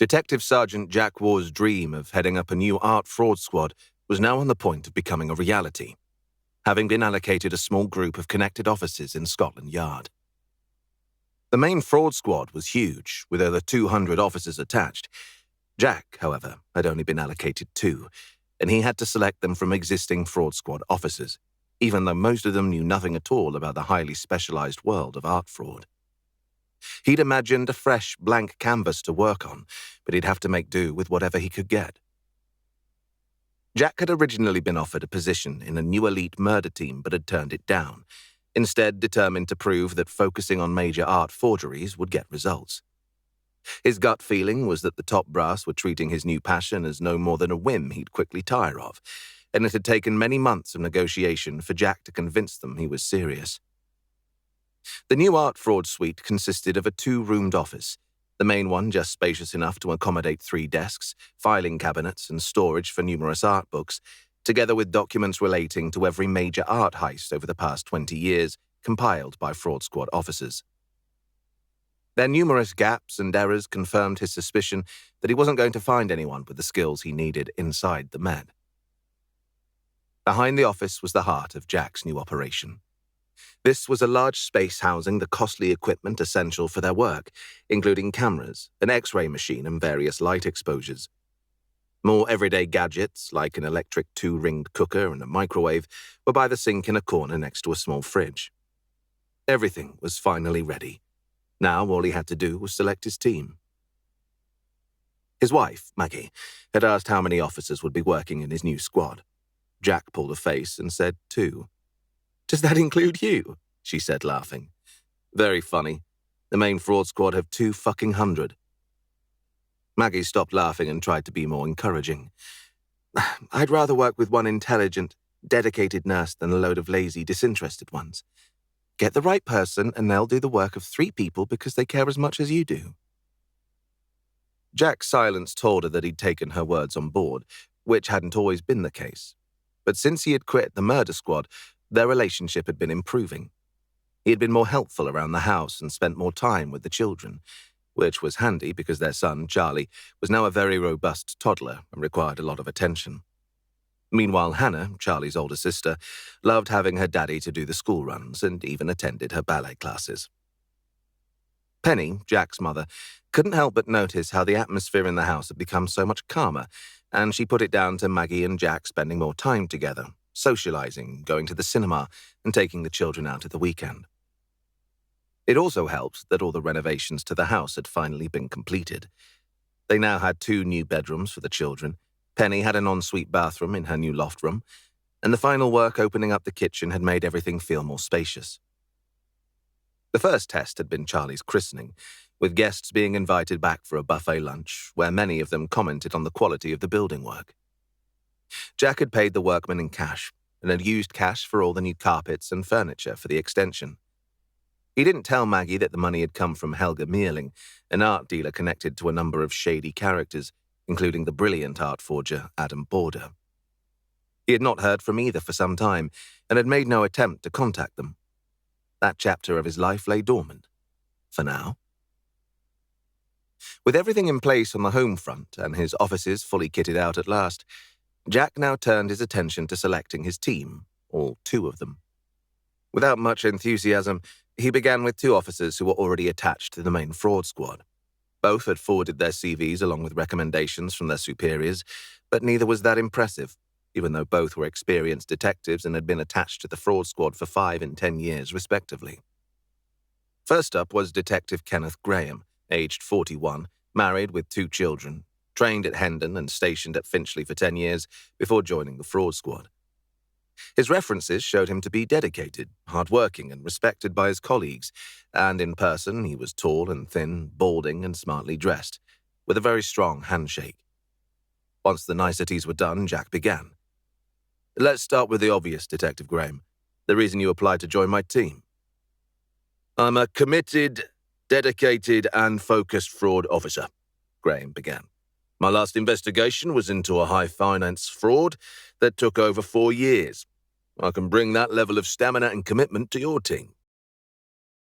Detective Sergeant Jack Warr's dream of heading up a new art fraud squad was now on the point of becoming a reality, having been allocated a small group of connected officers in Scotland Yard. The main fraud squad was huge, with over 200 officers attached. Jack, however, had only been allocated 2, and he had to select them from existing fraud squad officers, even though most of them knew nothing at all about the highly specialized world of art fraud. He'd imagined a fresh, blank canvas to work on, but he'd have to make do with whatever he could get. Jack had originally been offered a position in a new elite murder team but had turned it down, instead determined to prove that focusing on major art forgeries would get results. His gut feeling was that the top brass were treating his new passion as no more than a whim he'd quickly tire of, and it had taken many months of negotiation for Jack to convince them he was serious. The new art fraud suite consisted of a 2-roomed office, the main one just spacious enough to accommodate 3 desks, filing cabinets, and storage for numerous art books, together with documents relating to every major art heist over the past 20 years, compiled by fraud squad officers. Their numerous gaps and errors confirmed his suspicion that he wasn't going to find anyone with the skills he needed inside the Met. Behind the office was the heart of Jack's new operation. This was a large space housing the costly equipment essential for their work, including cameras, an X-ray machine, and various light exposures. More everyday gadgets, like an electric 2-ringed cooker and a microwave, were by the sink in a corner next to a small fridge. Everything was finally ready. Now all he had to do was select his team. His wife, Maggie, had asked how many officers would be working in his new squad. Jack pulled a face and said 2. "Does that include you?" she said, laughing. "Very funny. The main fraud squad have 200. Maggie stopped laughing and tried to be more encouraging. "I'd rather work with one intelligent, dedicated nurse than a load of lazy, disinterested ones. Get the right person and they'll do the work of 3 people because they care as much as you do." Jack's silence told her that he'd taken her words on board, which hadn't always been the case. But since he had quit the murder squad, their relationship had been improving. He had been more helpful around the house and spent more time with the children, which was handy because their son, Charlie, was now a very robust toddler and required a lot of attention. Meanwhile, Hannah, Charlie's older sister, loved having her daddy to do the school runs and even attended her ballet classes. Penny, Jack's mother, couldn't help but notice how the atmosphere in the house had become so much calmer, and she put it down to Maggie and Jack spending more time together, socializing, going to the cinema, and taking the children out at the weekend. It also helped that all the renovations to the house had finally been completed. They now had 2 new bedrooms for the children. Penny had an ensuite bathroom in her new loft room, and the final work opening up the kitchen had made everything feel more spacious. The first test had been Charlie's christening, with guests being invited back for a buffet lunch, where many of them commented on the quality of the building work. Jack had paid the workmen in cash, and had used cash for all the new carpets and furniture for the extension. He didn't tell Maggie that the money had come from Helga Meerling, an art dealer connected to a number of shady characters, including the brilliant art forger Adam Border. He had not heard from either for some time, and had made no attempt to contact them. That chapter of his life lay dormant, for now. With everything in place on the home front and his offices fully kitted out at last, Jack now turned his attention to selecting his team, all 2 of them. Without much enthusiasm, he began with 2 officers who were already attached to the main fraud squad. Both had forwarded their CVs along with recommendations from their superiors, but neither was that impressive, even though both were experienced detectives and had been attached to the fraud squad for 5 and 10 years, respectively. First up was Detective Kenneth Graham, aged 41, married with 2 children, trained at Hendon and stationed at Finchley for 10 years before joining the fraud squad. His references showed him to be dedicated, hard-working, and respected by his colleagues, and in person he was tall and thin, balding and smartly dressed, with a very strong handshake. Once the niceties were done, Jack began. "Let's start with the obvious, Detective Graham. The reason you applied to join my team." "I'm a committed, dedicated, and focused fraud officer," Graham began. "My last investigation was into a high-finance fraud that took over 4 years. I can bring that level of stamina and commitment to your team."